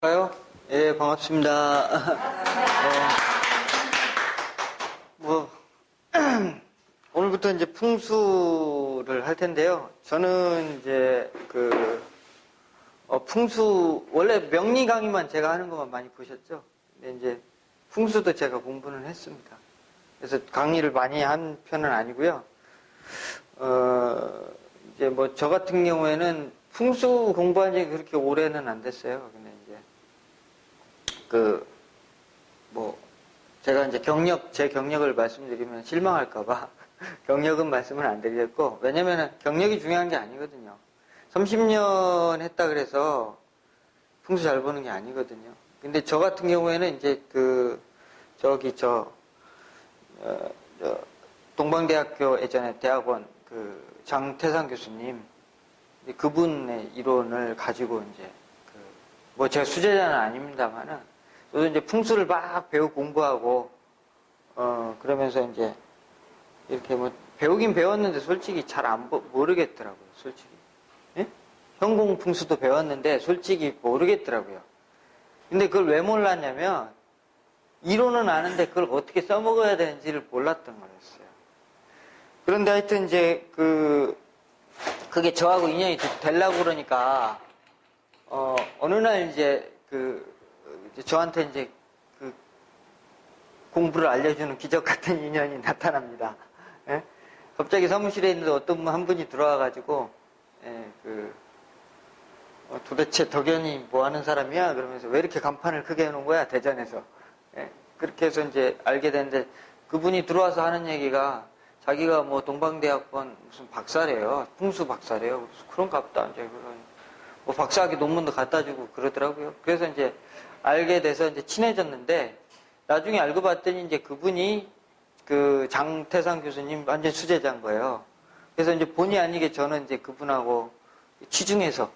가요? 예, 반갑습니다. 오늘부터 이제 풍수를 할 텐데요. 저는 이제 풍수, 원래 명리 강의만 제가 하는 것만 많이 보셨죠? 근데 이제 풍수도 제가 공부는 했습니다. 그래서 강의를 많이 한 편은 아니고요. 이제 뭐 저 같은 경우에는 풍수 공부한 지 그렇게 오래는 안 됐어요. 근데 이제 제가 이제 제 경력을 말씀드리면 실망할까봐 경력은 말씀을 안 드리겠고, 왜냐면은 경력이 중요한 게 아니거든요. 30년 했다 그래서 풍수 잘 보는 게 아니거든요. 근데 저 같은 경우에는 이제 동방대학교 예전에 대학원 장태상 교수님, 그분의 이론을 가지고 이제 제가 수제자는 아닙니다만은 저도 이제 풍수를 막 배우고 공부하고 그러면서 이제 이렇게 뭐 배우긴 배웠는데 솔직히 잘 모르겠더라고요. 솔직히. 예? 현공 풍수도 배웠는데 솔직히 모르겠더라고요. 근데 그걸 왜 몰랐냐면 이론은 아는데 그걸 어떻게 써먹어야 되는지를 몰랐던 거였어요. 그런데 하여튼 이제 그게 저하고 인연이 되려고 그러니까 어느 날 이제 저한테 이제 공부를 알려주는 기적 같은 인연이 나타납니다. 예? 갑자기 사무실에 있는데 어떤 한 분이 들어와가지고, 도대체 덕현이 뭐 하는 사람이야? 그러면서 왜 이렇게 간판을 크게 해놓은 거야? 대전에서. 예? 그렇게 해서 이제 알게 됐는데, 그분이 들어와서 하는 얘기가 자기가 뭐 동방대학원 무슨 박사래요. 풍수 박사래요. 그래서 그런갑다. 이제 뭐 박사학위 논문도 갖다 주고 그러더라고요. 그래서 이제 알게 돼서 이제 친해졌는데, 나중에 알고 봤더니 이제 그분이 장태상 교수님 완전 수제자인 거예요. 그래서 이제 본의 아니게 저는 이제 그분하고 치중해서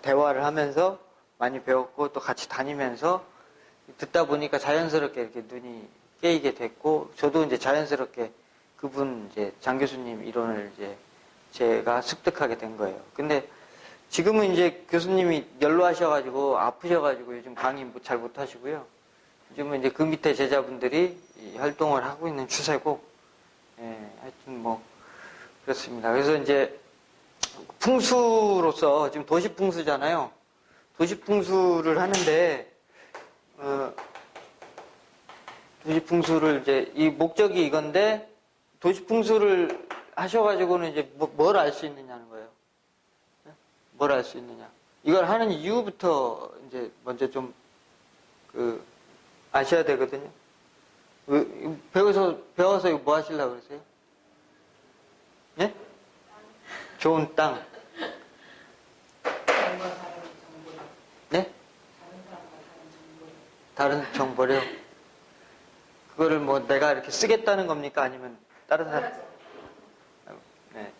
대화를 하면서 많이 배웠고 또 같이 다니면서 듣다 보니까 자연스럽게 이렇게 눈이 깨이게 됐고, 저도 이제 자연스럽게 그분 이제 장 교수님 이론을 이제 제가 습득하게 된 거예요. 근데 지금은 이제 교수님이 연로하셔가지고 아프셔가지고 요즘 강의 잘 못하시고요. 요즘은 이제 그 밑에 제자분들이 활동을 하고 있는 추세고, 하여튼 뭐 그렇습니다. 그래서 이제 풍수로서 지금 도시풍수잖아요. 도시풍수를 하는데 도시풍수를 이제 이 목적이 이건데, 도시풍수를 하셔가지고는 이제 뭘 알 수 있느냐는 거예요. 뭘 알 수 있느냐. 이걸 하는 이유부터 이제 먼저 좀 아셔야 되거든요. 배워서 이거 뭐 하시려고 그러세요? 예? 좋은 땅. 네? 다른 정보래요. 그거를 뭐 내가 이렇게 쓰겠다는 겁니까? 아니면 다른 사람? 네.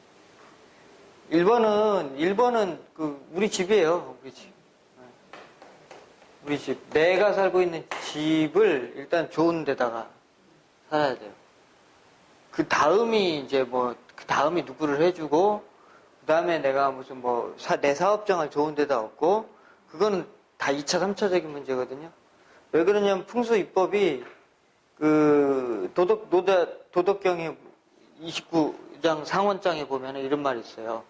1번은 우리 집이에요. 우리 집. 우리 집. 내가 살고 있는 집을 일단 좋은 데다가 살아야 돼요. 그 다음이 그 다음이 누구를 해주고, 그 다음에 내가 무슨 내 사업장을 좋은 데다 얻고, 그거는 다 2차, 3차적인 문제거든요. 왜 그러냐면 풍수 입법이 도덕경의 29장 상원장에 보면 이런 말이 있어요.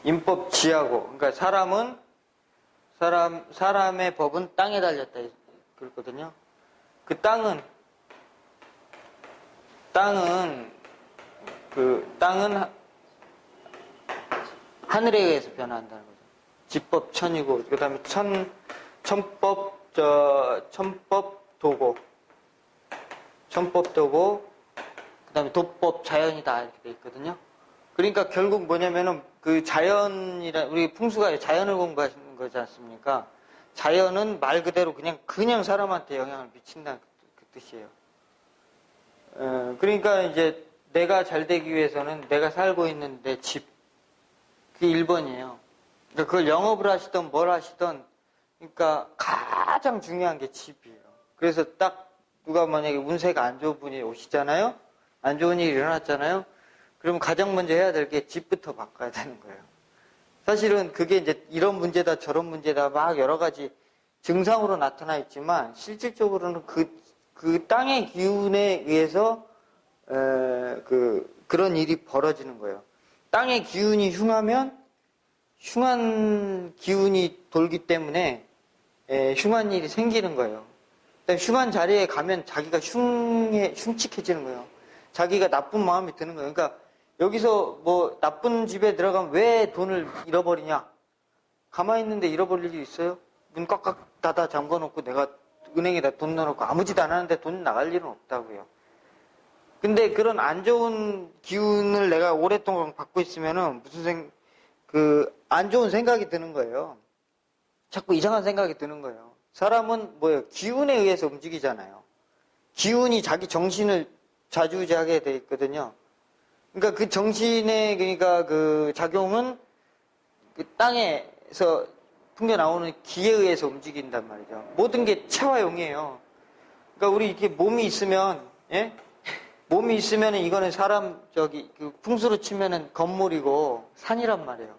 인법 지하고, 그러니까 사람의 법은 땅에 달렸다 그랬거든요. 그 땅은 하늘에 의해서 변화한다는 거죠. 지법 천이고, 그 다음에 천법 도고, 그 다음에 도법 자연이다 이렇게 돼 있거든요. 그러니까 결국 뭐냐면은 우리 풍수가 자연을 공부하시는 거지 않습니까? 자연은 말 그대로 그냥 사람한테 영향을 미친다는 그 뜻이에요. 그러니까 이제 내가 잘 되기 위해서는 내가 살고 있는 내 집, 그게 1번이에요. 그러니까 그걸 영업을 하시던 뭘 하시던, 그러니까 가장 중요한 게 집이에요. 그래서 딱 누가 만약에 운세가 안 좋은 분이 오시잖아요? 안 좋은 일이 일어났잖아요? 그러면 가장 먼저 해야 될 게 집부터 바꿔야 되는 거예요. 사실은 그게 이제 이런 문제다 저런 문제다 막 여러 가지 증상으로 나타나 있지만 실질적으로는 그 땅의 기운에 의해서 그런 일이 벌어지는 거예요. 땅의 기운이 흉하면 흉한 기운이 돌기 때문에 흉한 일이 생기는 거예요. 흉한 자리에 가면 자기가 흉측해지는 거예요. 자기가 나쁜 마음이 드는 거예요. 그러니까 여기서 뭐 나쁜 집에 들어가면 왜 돈을 잃어버리냐? 가만히 있는데 잃어버릴 일이 있어요? 문 꽉꽉 닫아 잠궈놓고 내가 은행에다 돈 넣어놓고 아무 짓 안 하는데 돈 나갈 일은 없다고요. 근데 그런 안 좋은 기운을 내가 오랫동안 받고 있으면은 안 좋은 생각이 드는 거예요. 자꾸 이상한 생각이 드는 거예요. 사람은 뭐예요? 기운에 의해서 움직이잖아요. 기운이 자기 정신을 좌지우지하게 돼 있거든요. 그러니까 그 정신의 그 작용은 그 땅에서 풍겨나오는 기에 의해서 움직인단 말이죠. 모든 게 체와 용이에요. 그러니까 우리 이렇게 몸이 있으면, 예? 몸이 있으면은 이거는 그 풍수로 치면은 건물이고 산이란 말이에요.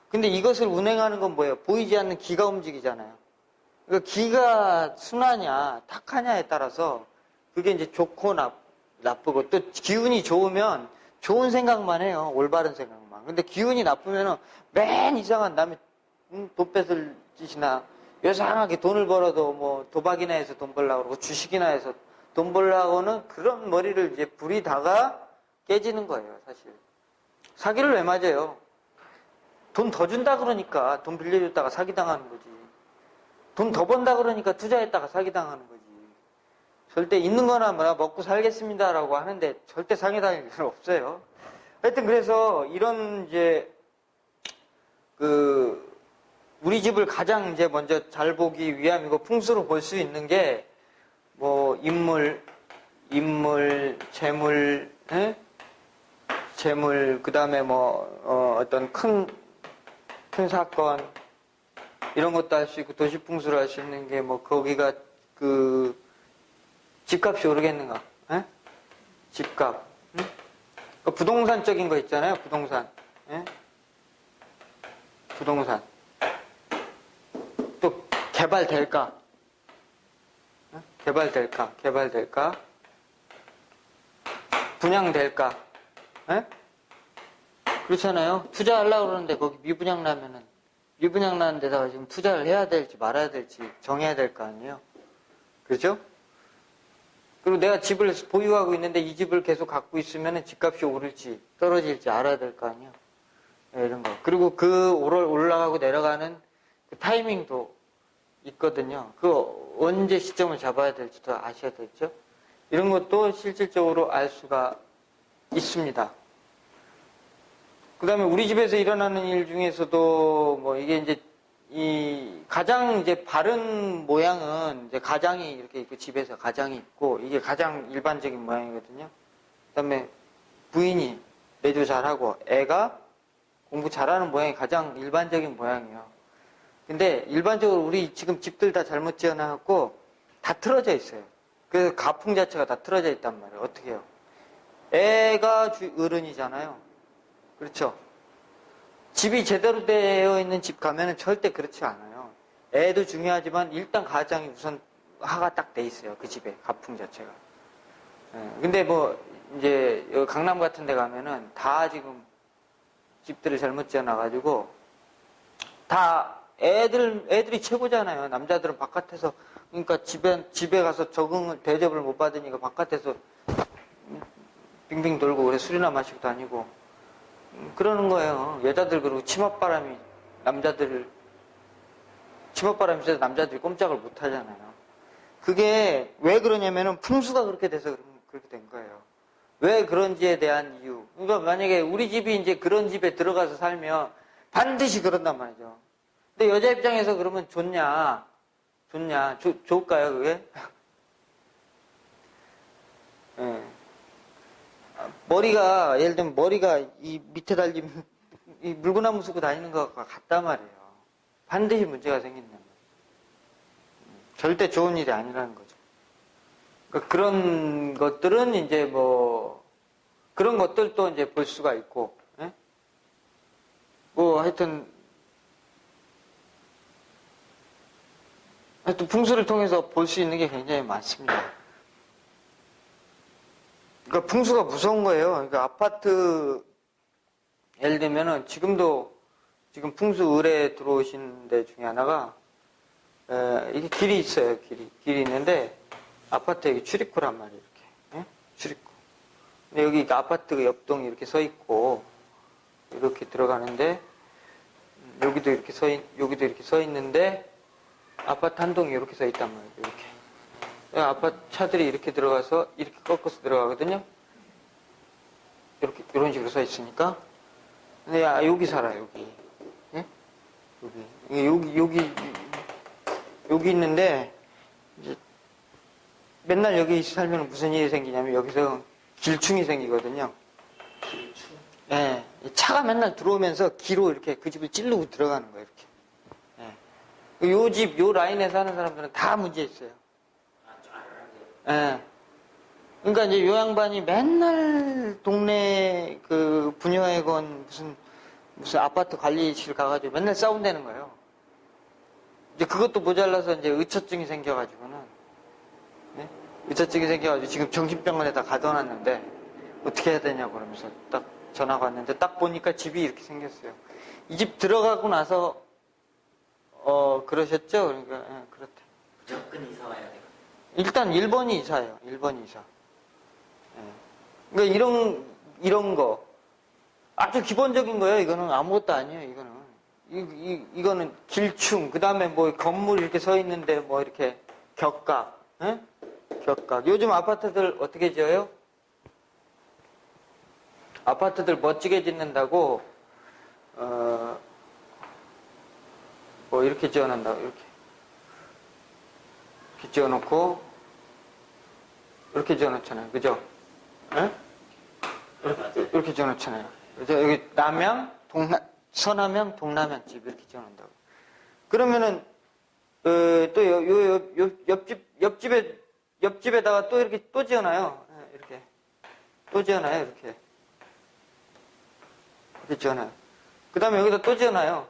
근데 이것을 운행하는 건 뭐예요? 보이지 않는 기가 움직이잖아요. 그러니까 기가 순하냐, 탁하냐에 따라서 그게 이제 좋고 나쁘고 또 기운이 좋으면 좋은 생각만 해요. 올바른 생각만. 근데 기운이 나쁘면은 맨 이상한 남의 돈 뺏을 짓이나 요상하게 돈을 벌어도 뭐 도박이나 해서 돈 벌려고 그러고 주식이나 해서 돈 벌려고는 그런 머리를 이제 부리다가 깨지는 거예요, 사실. 사기를 왜 맞아요? 돈 더 준다 그러니까 돈 빌려줬다가 사기당하는 거지. 돈 더 번다 그러니까 투자했다가 사기당하는 거지. 절대 있는 거나 뭐나 먹고 살겠습니다라고 하는데 절대 사기당할 일은 없어요. 하여튼 그래서 이런 이제 우리 집을 가장 이제 먼저 잘 보기 위함이고 풍수로 볼 수 있는 게 뭐 인물, 재물, 재물, 그 다음에 뭐 어떤 큰 사건 이런 것도 할 수 있고 도시 풍수를 할 수 있는 게 뭐 거기가 집값이 오르겠는가? 집값. 부동산적인 거 있잖아요. 부동산. 부동산. 또 개발될까? 개발될까? 분양될까? 그렇잖아요. 투자하려고 그러는데 거기 미분양 나는 데다가 지금 투자를 해야 될지 말아야 될지 정해야 될 거 아니에요. 그렇죠? 그리고 내가 집을 보유하고 있는데 이 집을 계속 갖고 있으면 집값이 오를지 떨어질지 알아야 될 거 아니에요. 이런 거. 그리고 올라가고 내려가는 그 타이밍도 있거든요. 언제 시점을 잡아야 될지도 아셔야 되죠. 이런 것도 실질적으로 알 수가 있습니다. 그 다음에 우리 집에서 일어나는 일 중에서도 뭐 이게 이제 가장 이제 바른 모양은 이제 가장이 이렇게 있고 집에서 가장이 있고 이게 가장 일반적인 모양이거든요. 그 다음에 부인이 내조 잘하고 애가 공부 잘하는 모양이 가장 일반적인 모양이에요. 근데 일반적으로 우리 지금 집들 다 잘못 지어놔갖고 다 틀어져 있어요. 그래서 가풍 자체가 다 틀어져 있단 말이에요. 어떻게 해요? 애가 어른이잖아요. 그렇죠? 집이 제대로 되어 있는 집 가면은 절대 그렇지 않아요. 애도 중요하지만 일단 가장이 우선 하가 딱 돼 있어요. 그 집에 가풍 자체가. 근데 뭐 이제 여기 강남 같은 데 가면은 다 지금 집들을 잘못 지어놔가지고 다 애들이 최고잖아요. 남자들은 바깥에서 그러니까 집에 가서 대접을 못 받으니까 바깥에서 빙빙 돌고 그래 술이나 마시고 다니고 그러는 거예요. 여자들 그리고 치맛바람이 쐬서 남자들이 꼼짝을 못 하잖아요. 그게 왜 그러냐면은 풍수가 그렇게 돼서 그렇게 된 거예요. 왜 그런지에 대한 이유. 그러니까 만약에 우리 집이 이제 그런 집에 들어가서 살면 반드시 그런단 말이죠. 근데 여자 입장에서 그러면 좋을까요, 그게? 네. 예를 들면 머리가 이 밑에 달린, 이 물구나무 쓰고 다니는 것과 같단 말이에요. 반드시 문제가 생긴단 말이에요. 절대 좋은 일이 아니라는 거죠. 그러니까 그런 것들은 이제 그런 것들도 이제 볼 수가 있고, 예? 뭐 하여튼 풍수를 통해서 볼 수 있는 게 굉장히 많습니다. 그러니까 풍수가 무서운 거예요. 그러니까 아파트 예를 들면은 지금 풍수 의뢰 들어오신 데 중에 하나가 이게 길이 있어요. 길이 있는데 아파트에 여기 출입구란 말이에요. 이렇게 출입구. 근데 여기 아파트 옆동이 이렇게 서 있고 이렇게 들어가는데 여기도 이렇게 서 있는데 아파트 한 동이 이렇게 서 있단 말이에요. 이렇게. 아파트 차들이 이렇게 들어가서 이렇게 꺾어서 들어가거든요. 이렇게 이런 식으로 서 있으니까. 근데 여기 살아 여기. 예? 여기 있는데 이제 맨날 여기 살면 무슨 일이 생기냐면 여기서 길충이 생기거든요. 길충? 예. 차가 맨날 들어오면서 기로 이렇게 그 집을 찌르고 들어가는 거예요. 이렇게. 예. 요 라인에 사는 사람들은 다 문제 있어요. 예. 그러니까 이제 요 양반이 맨날 동네 그 분여회건 무슨 아파트 관리실 가가지고 맨날 싸운다는 거예요. 이제 그것도 모자라서 이제 의처증이 생겨가지고는, 예? 의처증이 생겨가지고 지금 정신병원에다 가둬놨는데 어떻게 해야 되냐고 그러면서 딱 전화가 왔는데 딱 보니까 집이 이렇게 생겼어요. 이 집 들어가고 나서 그러셨죠? 그러니까 예, 그렇대. 무조건 이사 와야 돼요. 일단 1번이 이사예요. 1번이 이사. 예. 그러니까 이런 거 아주 기본적인 거예요. 이거는 아무것도 아니에요. 이거는 길충. 그 다음에 뭐 건물 이렇게 서 있는데 뭐 이렇게 격각. 예? 격각. 요즘 아파트들 어떻게 지어요? 아파트들 멋지게 짓는다고 뭐 이렇게 지어놓는다고 이렇게 지어놓고 이렇게 지어놓잖아요. 그죠? 예? 이렇게 지어놓잖아요. 그죠? 여기 남양, 서남양, 동남양집 이렇게 지어놓는다고. 그러면은 또 옆집에다가 또 이렇게 또 지어놔요. 예, 이렇게 또 지어놔요. 이렇게 지어놔요. 그 다음에 여기다 또 지어놔요.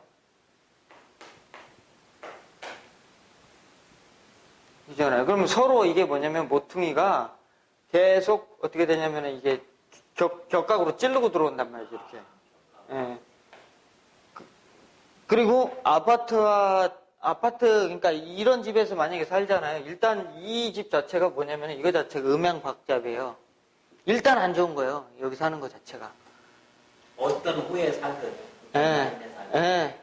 이잖아요. 그러면 서로 이게 뭐냐면 모퉁이가 계속 어떻게 되냐면 이게 격각으로 찌르고 들어온단 말이죠. 이렇게. 예. 그리고 아파트 그러니까 이런 집에서 만약에 살잖아요. 일단 이 집 자체가 뭐냐면 이거 자체가 음양박잡이에요. 일단 안 좋은 거예요. 여기 사는 거 자체가. 어떤 후에 살든. 예.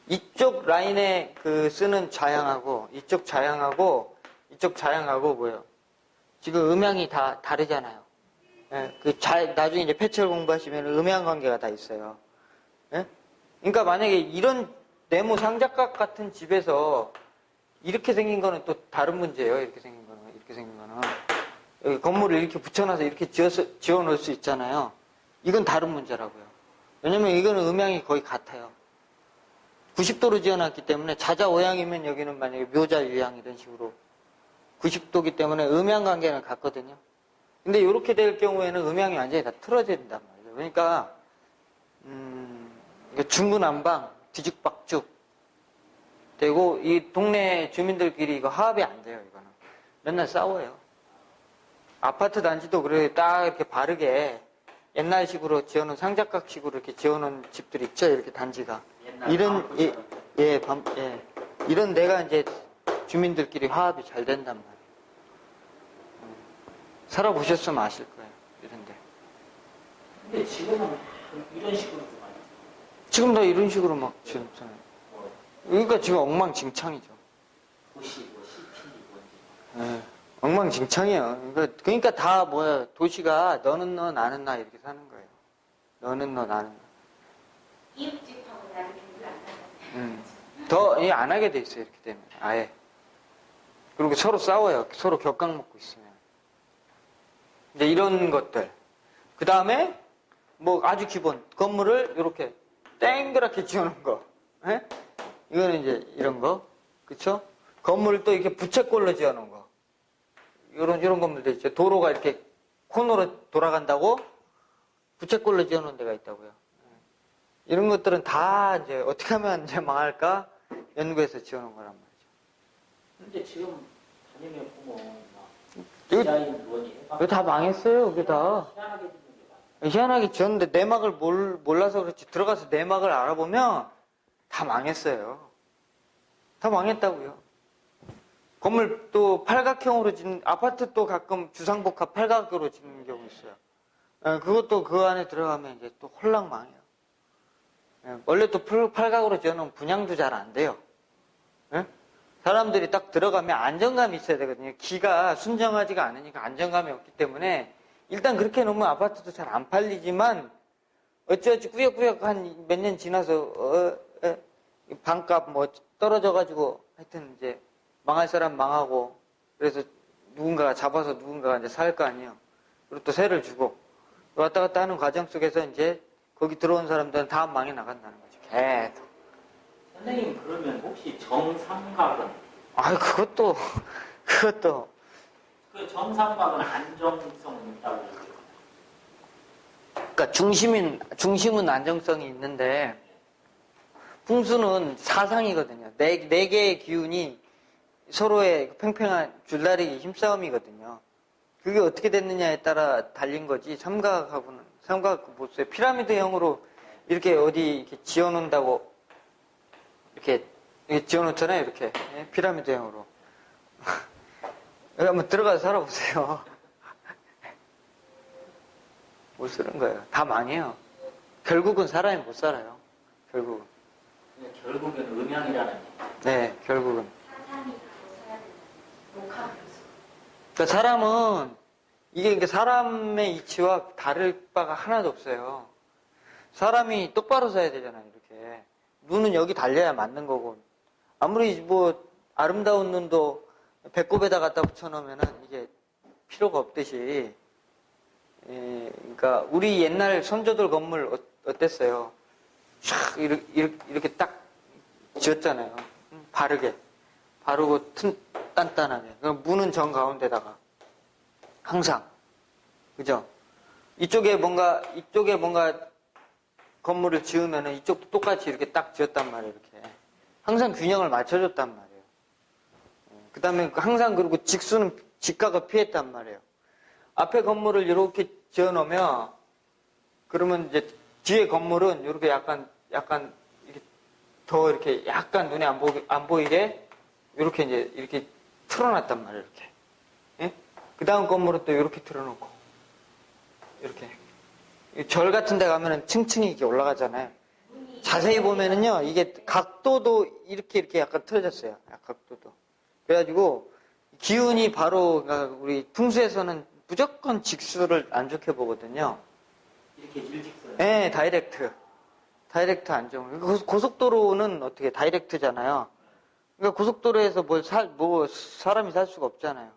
이쪽 라인에 쓰는 좌양하고 이쪽 좌양하고 뭐예요? 지금 음양이 다 다르잖아요. 예, 나중에 이제 패철 공부하시면 음양 관계가 다 있어요. 예? 그러니까 만약에 이런 네모 삼각각 같은 집에서 이렇게 생긴 거는 또 다른 문제예요. 이렇게 생긴 거는. 여기 건물을 이렇게 붙여놔서 이렇게 지어 놓을 수 있잖아요. 이건 다른 문제라고요. 왜냐면 이거는 음양이 거의 같아요. 90도로 지어놨기 때문에 자자오양이면 여기는 만약에 묘자유양 이런 식으로 90도기 때문에 음양 관계는 같거든요. 근데 이렇게 될 경우에는 음양이 완전히 다 틀어진단 말이죠. 그러니까 중구난방 뒤죽박죽 되고 이 동네 주민들끼리 이거 화합이 안 돼요. 이거는 맨날 싸워요. 아파트 단지도 그래 딱 이렇게 바르게 옛날식으로 지어놓은 상작각식으로 이렇게 지어놓은 집들이 있죠. 이렇게 단지가. 이런 데가 이제 주민들끼리 화합이 잘 된단 말이에요. 살아보셨으면 아실 거예요. 이런데. 근데 지금은 이런 식으로 좀 많이. 지금 다 이런 식으로 막 지었잖아요. 그러니까 지금 엉망진창이죠. 도시, 시티, 뭔지. 네, 엉망진창이에요. 그러니까 다 뭐야, 도시가 너는 너, 나는 나 이렇게 사는 거예요. 너는 너, 나는 나. 이웃집하고 나는 기분 안 나잖아요. 더 안 하게 돼 있어요. 이렇게 되면 아예. 그리고 서로 싸워요. 서로 격각 먹고 있으면. 이제 이런 것들. 그 다음에 뭐 아주 기본 건물을 이렇게 땡그랗게 지어놓은 거. 예? 이거는 이제 이런 거, 그쵸? 건물을 또 이렇게 부채꼴로 지어놓은 거. 이런 건물도 있죠. 도로가 이렇게 코너로 돌아간다고 부채꼴로 지어놓은 데가 있다고요. 이런 것들은 다 이제 어떻게 하면 이제 망할까 연구해서 지어놓은 거란 말이죠. 근데 지금 다니면 보면 막 이거- 디자인 논의 이거 다 망했어요, 이게 다. 희한하게 짓는 게 많아요. 희한하게 지었는데 내막을 몰라서 그렇지 들어가서 내막을 알아보면 다 망했어요. 다 망했다고요. 건물 또 팔각형으로 짓는 아파트 또 가끔 주상복합 팔각으로 짓는 경우 있어요. 그것도 그 안에 들어가면 이제 또 홀랑망해요. 원래 또 팔각으로 지어놓으면 분양도 잘 안 돼요. 예? 사람들이 딱 들어가면 안정감이 있어야 되거든요. 기가 순정하지가 않으니까 안정감이 없기 때문에 일단 그렇게 놓으면 아파트도 잘 안 팔리지만 어찌어찌 꾸역꾸역 한 몇 년 지나서 반값 뭐 떨어져가지고 하여튼 이제 망할 사람 망하고 그래서 누군가가 잡아서 누군가가 이제 살 거 아니에요. 그리고 또 세를 주고 왔다 갔다 하는 과정 속에서 이제 거기 들어온 사람들은 다 망해 나간다는 거죠. 계속. 선생님 그러면 혹시 정삼각은 그것도 그 정삼각은 안정성 있다고 그러죠. 그러니까 중심은 안정성이 있는데 풍수는 사상이거든요. 네 개의 기운이 서로의 팽팽한 줄다리기 힘싸움이거든요. 그게 어떻게 됐느냐에 따라 달린 거지. 삼각 보세요. 피라미드형으로 이렇게 어디 이렇게 지어놓는다고 이렇게 지어놓잖아요. 이렇게 피라미드형으로. 여기 한번 들어가서 살아보세요. 못 쓰는 거예요. 다 망해요. 결국은 사람이 못 살아요. 결국은. 결국엔 음양이라는 얘기. 네, 결국은. 사상이 바로 서야 되는 목합으로서. 그러니까 사람은 이게 사람의 이치와 다를 바가 하나도 없어요. 사람이 똑바로 서야 되잖아요. 이렇게 눈은 여기 달려야 맞는 거고 아무리 뭐 아름다운 눈도 배꼽에다 갖다 붙여놓으면은 이게 필요가 없듯이. 그러니까 우리 옛날 선조들 건물 어땠어요? 촥 이렇게 딱 지었잖아요. 바르고 단단하게. 문은 정 가운데다가 항상 그죠? 이쪽에 뭔가 건물을 지으면은 이쪽도 똑같이 이렇게 딱 지었단 말이에요. 이렇게 항상 균형을 맞춰줬단 말이에요. 그 다음에 항상 그리고 직수는 직각을 피했단 말이에요. 앞에 건물을 이렇게 지어놓으면 그러면 이제 뒤에 건물은 이렇게 약간 이렇게 더 이렇게 약간 눈에 안 보이게 이렇게 이제 이렇게 틀어놨단 말이에요. 이렇게. 예? 그 다음 건물은 또 이렇게 틀어놓고 이렇게 절 같은 데 가면은 층층이 이렇게 올라가잖아요. 자세히 보면은요 이게 각도도 이렇게 약간 틀어졌어요. 각도도. 그래가지고 기운이 바로 그러니까 우리 풍수에서는 무조건 직수를 안 좋게 보거든요. 이렇게 일직선. 네, 다이렉트 안정. 고속도로는 어떻게 다이렉트잖아요. 그러니까 고속도로에서 사람이 살 수가 없잖아요.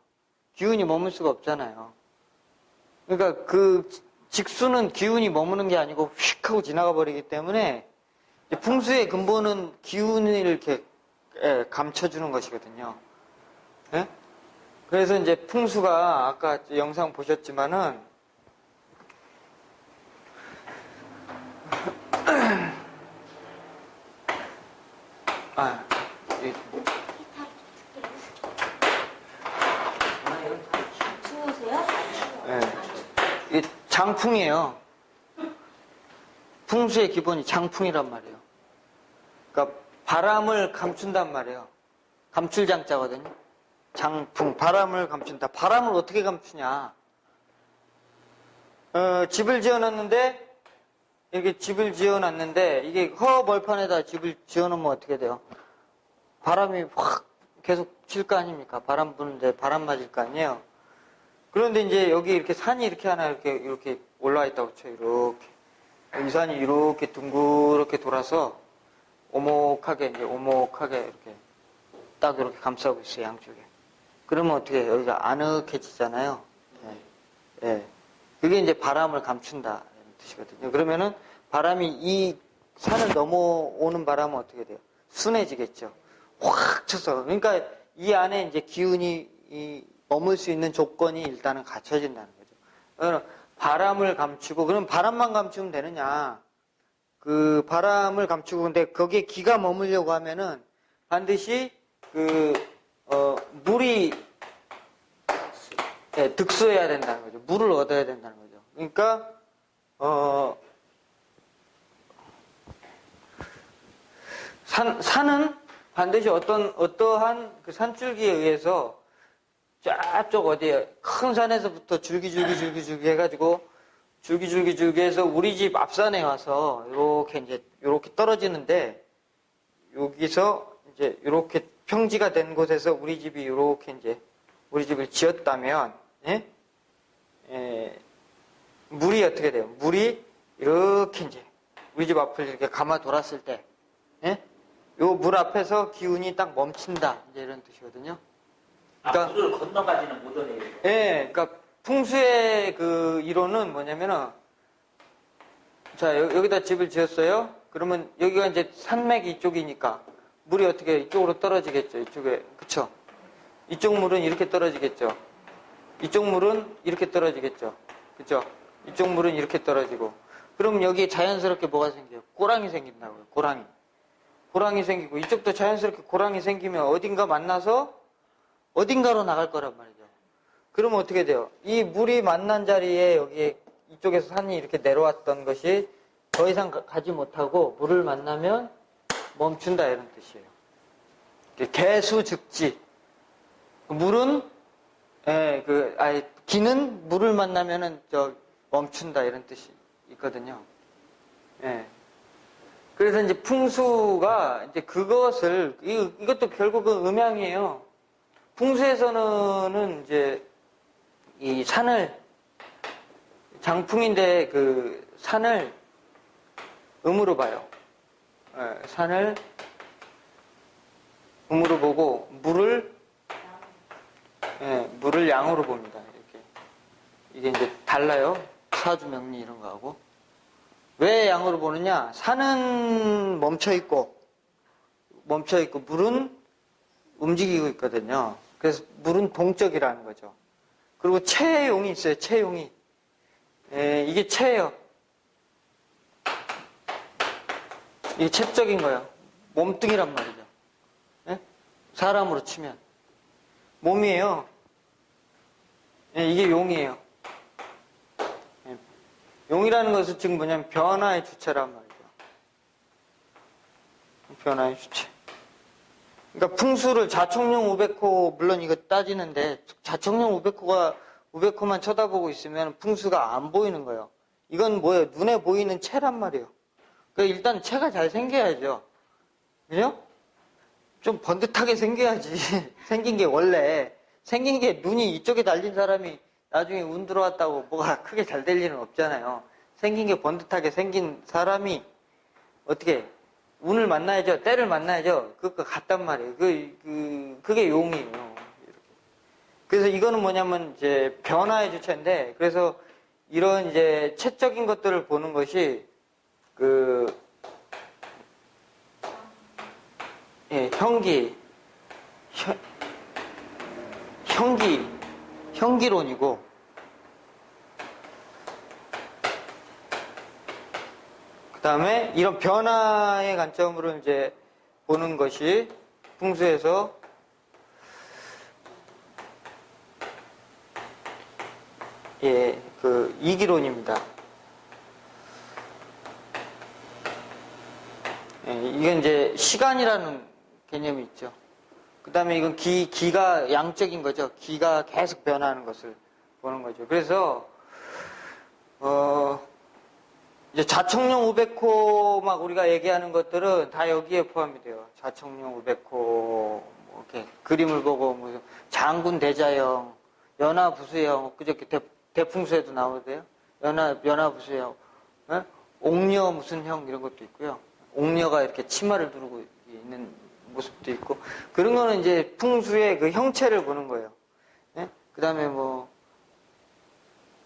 기운이 머물 수가 없잖아요. 그러니까 그 직수는 기운이 머무는 게 아니고 휙 하고 지나가 버리기 때문에 풍수의 근본은 기운을 이렇게 감춰주는 것이거든요. 예? 그래서 이제 풍수가 아까 영상 보셨지만은 추우세요? 이게 장풍이에요. 풍수의 기본이 장풍이란 말이에요. 그러니까 바람을 감춘단 말이에요. 감출장자거든요. 장풍, 바람을 감춘다. 바람을 어떻게 감추냐? 집을 지어놨는데 이게 허벌판에다 집을 지어놓으면 어떻게 돼요? 바람이 확 계속 칠 거 아닙니까? 바람 부는데 바람 맞을 거 아니에요? 그런데 이제 여기 이렇게 산이 이렇게 하나 이렇게 올라와 있다고 쳐요. 이렇게. 이 산이 이렇게 둥그렇게 돌아서 오목하게 이렇게 딱 이렇게 감싸고 있어요. 양쪽에. 그러면 어떻게 해요? 여기가 아늑해지잖아요. 예. 그게 이제 바람을 감춘다는 뜻이거든요. 그러면은 바람이 이 산을 넘어오는 바람은 어떻게 돼요? 순해지겠죠. 확 쳐서. 그러니까 이 안에 이제 기운이 머물 수 있는 조건이 일단은 갖춰진다는 거죠. 바람을 감추고, 그럼 바람만 감추면 되느냐? 그 바람을 감추고, 근데 거기에 기가 머물려고 하면은 반드시 물이 득수해야 된다는 거죠. 물을 얻어야 된다는 거죠. 그러니까, 산은 반드시 어떠한 그 산줄기에 의해서 쫙쪽 어디에 큰 산에서부터 줄기 해가지고 줄기 해서 우리 집 앞산에 와서 요렇게 떨어지는데, 여기서 이제 요렇게 평지가 된 곳에서 우리 집이 요렇게 이제 우리 집을 지었다면, 물이 어떻게 돼요? 물이 이렇게 이제 우리 집 앞을 이렇게 감아 돌았을 때, 요 물 앞에서 기운이 딱 멈춘다. 이제 이런 뜻이거든요. 그러니까, 물을 건너가지는 못하네요. 그러니까 풍수의 그 이론은 뭐냐면은, 자, 여기다 집을 지었어요? 그러면 여기가 이제 산맥이 이쪽이니까 물이 어떻게 이쪽으로 떨어지겠죠? 이쪽에, 그쵸? 이쪽 물은 이렇게 떨어지겠죠? 이쪽 물은 이렇게 떨어지겠죠? 그쵸? 이쪽 물은 이렇게 떨어지고. 그럼 여기 자연스럽게 뭐가 생겨요? 고랑이 생긴다고요, 고랑이. 고랑이 생기고, 이쪽도 자연스럽게 고랑이 생기면 어딘가 만나서 어딘가로 나갈 거란 말이죠. 그러면 어떻게 돼요? 이 물이 만난 자리에 여기에 이쪽에서 산이 이렇게 내려왔던 것이 더 이상 가지 못하고 물을 만나면 멈춘다, 이런 뜻이에요. 개수즉지. 물은, 기는 물을 만나면은 멈춘다, 이런 뜻이 있거든요. 그래서 이제 풍수가 이제 그것을, 이것도 결국은 음양이에요. 풍수에서는 이제 이 산을, 장풍인데 그 산을 음으로 봐요. 산을 음으로 보고 물을 양으로 봅니다. 이렇게. 이게 이제 달라요. 사주 명리 이런 거하고. 왜 양으로 보느냐? 산은 멈춰 있고 물은 움직이고 있거든요. 그래서 물은 동적이라는 거죠. 그리고 체용이 있어요. 체용이. 이게 체예요. 이게 체적인 거예요. 몸뚱이란 말이죠. 사람으로 치면 몸이에요. 이게 용이에요. 용이라는 것은 지금 뭐냐면 변화의 주체란 말이죠. 변화의 주체. 그러니까 풍수를 자청룡 우백호, 물론 이거 따지는데 자청룡 우백호만 쳐다보고 있으면 풍수가 안 보이는 거예요. 이건 뭐예요? 눈에 보이는 체란 말이에요. 그러니까 일단 체가 잘 생겨야죠. 그죠? 좀 번듯하게 생겨야지. 생긴 게 눈이 이쪽에 달린 사람이 나중에 운 들어왔다고 뭐가 크게 잘 될 일은 없잖아요. 생긴 게 번듯하게 생긴 사람이 어떻게 운을 만나야죠. 때를 만나야죠. 그거 같단 말이에요. 그게 용이에요. 이렇게. 그래서 이거는 뭐냐면 이제 변화의 주체인데, 그래서 이런 이제 체적인 것들을 보는 것이 형기론이고, 그 다음에 이런 변화의 관점으로 이제 보는 것이 풍수에서 이기론입니다. 이건 이제 시간이라는 개념이 있죠. 그 다음에 이건 기가 양적인 거죠. 기가 계속 변화하는 것을 보는 거죠. 그래서, 이제 자청룡 우백호 막 우리가 얘기하는 것들은 다 여기에 포함이 돼요. 자청룡 우백호, 뭐 이렇게 그림을 보고, 뭐 장군 대자형, 연화부수형, 그저께 대풍수에도 나오대요. 연화부수형, 옥녀 무슨 형 이런 것도 있고요. 옥녀가 이렇게 치마를 두르고 있는 모습도 있고, 그런 거는 이제 풍수의 그 형체를 보는 거예요. 그 다음에 뭐,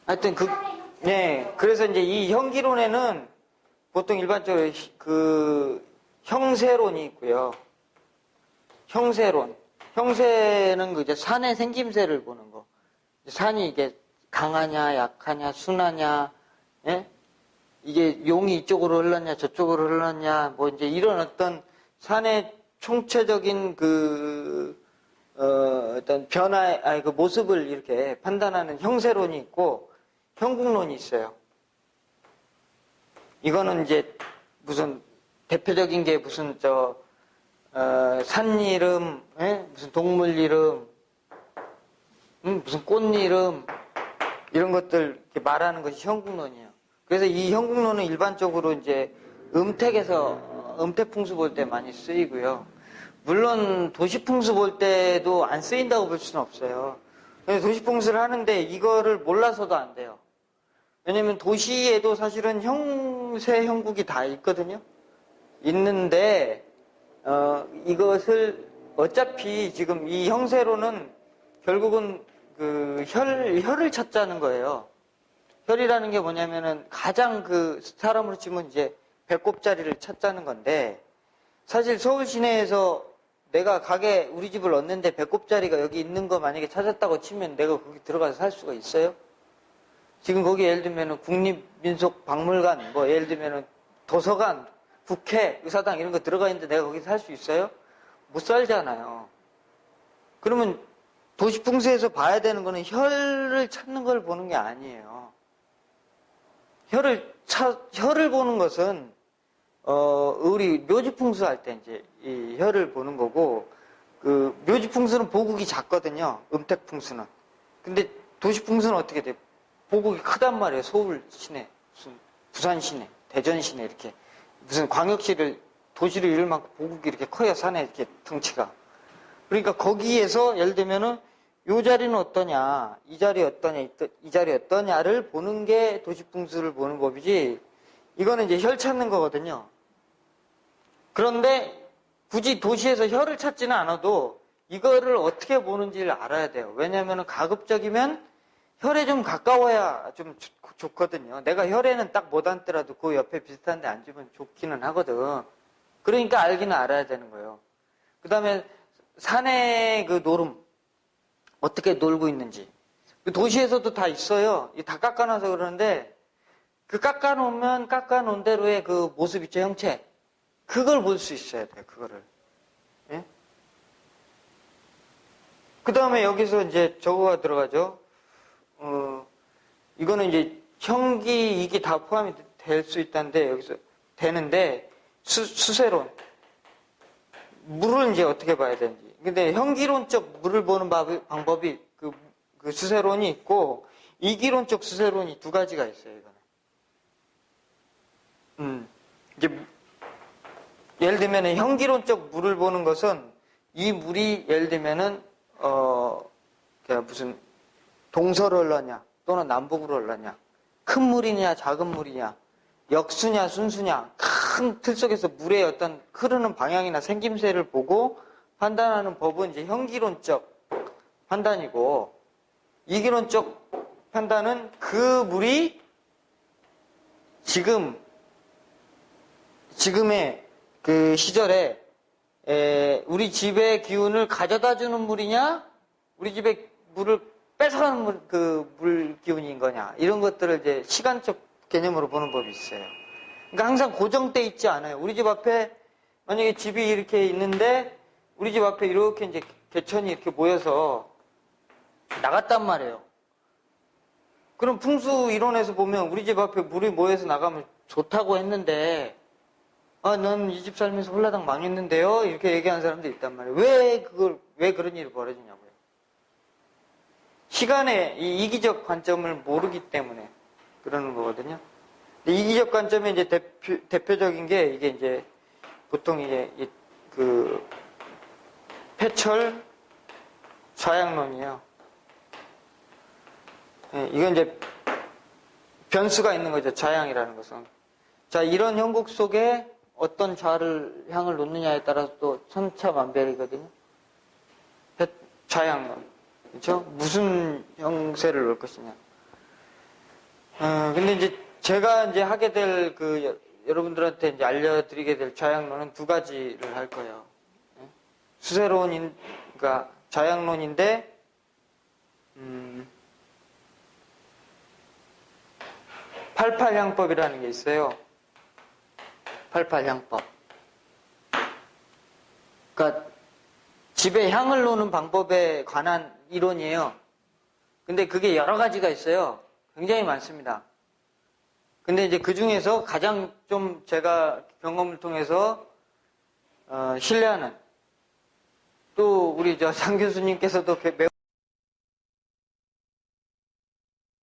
하여튼 그래서 이제 이 형기론에는 보통 일반적으로 형세론이 있고요. 형세는 이제 산의 생김새를 보는 거. 산이 이게 강하냐, 약하냐, 순하냐, 예? 이게 용이 이쪽으로 흘렀냐, 저쪽으로 흘렀냐, 뭐 이제 이런 어떤 산의 총체적인 어떤 변화의, 그 모습을 이렇게 판단하는 형세론이 있고, 형국론이 있어요. 이거는 이제 무슨 대표적인 게 무슨 산 이름, 예? 무슨 동물 이름, 무슨 꽃 이름, 이런 것들 이렇게 말하는 것이 형국론이에요. 그래서 이 형국론은 일반적으로 이제 음택풍수 볼 때 많이 쓰이고요. 물론 도시풍수 볼 때도 안 쓰인다고 볼 수는 없어요. 도시풍수를 하는데 이거를 몰라서도 안 돼요. 왜냐면 도시에도 사실은 형세, 형국이 다 있거든요. 있는데, 이것을 어차피 지금 이 형세로는 결국은 혈을 찾자는 거예요. 혈이라는 게 뭐냐면은 가장 사람으로 치면 이제 배꼽자리를 찾자는 건데, 사실 서울 시내에서 내가 우리 집을 얻는데 배꼽자리가 여기 있는 거 만약에 찾았다고 치면 내가 거기 들어가서 살 수가 있어요? 지금 거기 예를 들면은 국립민속박물관, 뭐 예를 들면은 도서관, 국회, 의사당 이런 거 들어가 있는데 내가 거기 살 수 있어요? 못 살잖아요. 그러면 도시풍수에서 봐야 되는 거는 혈을 찾는 걸 보는 게 아니에요. 혈을 보는 것은, 우리 묘지풍수 할 때 이제 이 혈을 보는 거고, 묘지풍수는 보국이 작거든요. 음택풍수는. 근데 도시풍수는 어떻게 돼? 보국이 크단 말이에요. 서울 시내, 무슨 부산 시내, 대전 시내 이렇게. 무슨 도시를 이룰 만큼 보국이 이렇게 커요. 산에 이렇게 덩치가. 그러니까 거기에서 예를 들면은 요 자리는 어떠냐, 이 자리 어떠냐, 이 자리 어떠냐를 보는 게 도시풍수를 보는 법이지, 이거는 이제 혈 찾는 거거든요. 그런데 굳이 도시에서 혈을 찾지는 않아도 이거를 어떻게 보는지를 알아야 돼요. 왜냐하면 가급적이면 혈에 좀 가까워야 좀 좋거든요. 내가 혈에는 딱 못 앉더라도 그 옆에 비슷한 데 앉으면 좋기는 하거든. 그러니까 알기는 알아야 되는 거예요. 그 다음에 산의 노름, 어떻게 놀고 있는지. 도시에서도 다 있어요. 다 깎아놔서 그러는데, 깎아놓은 대로의 그 모습 있죠, 형체. 그걸 볼 수 있어야 돼요, 그거를. 예? 그 다음에 여기서 이제 저거가 들어가죠. 이거는 이제 형기, 이게 다 포함이 될 수 있다는데, 여기서 되는데, 수세론. 물을 이제 어떻게 봐야 되는지. 근데 형기론적 물을 보는 방법이 그 수세론이 있고, 이기론적 수세론이 두 가지가 있어요, 이거는. 이제, 예를 들면은 형기론적 물을 보는 것은, 이 물이 예를 들면은, 무슨, 동서로 흘렀냐, 또는 남북으로 흘렀냐, 큰 물이냐, 작은 물이냐, 역수냐, 순수냐, 큰 틀 속에서 물의 어떤 흐르는 방향이나 생김새를 보고 판단하는 법은 이제 형기론적 판단이고, 이기론적 판단은 그 물이 지금의 그 시절에 우리 집의 기운을 가져다 주는 물이냐, 우리 집의 물을 뺏어가는 물 기운인 거냐, 이런 것들을 이제 시간적 개념으로 보는 법이 있어요. 그러니까 항상 고정돼 있지 않아요. 우리 집 앞에 만약에 집이 이렇게 있는데 우리 집 앞에 이렇게 이제 개천이 이렇게 모여서 나갔단 말이에요. 그럼 풍수 이론에서 보면 우리 집 앞에 물이 모여서 나가면 좋다고 했는데, 넌 이 집 살면서 홀라당 망했는데요? 이렇게 얘기하는 사람도 있단 말이에요. 왜 그런 일이 벌어지냐고요. 시간의 이 이기적 관점을 모르기 때문에 그러는 거거든요. 근데 이기적 관점의 이제 대표적인 게 이게 이제 보통 이제 패철 좌양론이에요. 이건 이제 변수가 있는 거죠. 좌양이라는 것은. 자, 이런 형국 속에 어떤 향을 놓느냐에 따라서 또 천차만별이거든요. 좌양론. 그렇죠? 무슨 형세를 놓을 것이냐. 근데 이제 제가 이제 하게 될 여러분들한테 이제 알려드리게 될 좌양론은 두 가지를 할 거예요. 그러니까 좌양론인데, 88향법이라는 게 있어요. 88향법. 그러니까 집에 향을 놓는 방법에 관한 이론이에요. 근데 그게 여러 가지가 있어요. 굉장히 많습니다. 근데 이제 그 중에서 가장 좀 제가 경험을 통해서 신뢰하는, 또 우리 장 교수님께서도 매우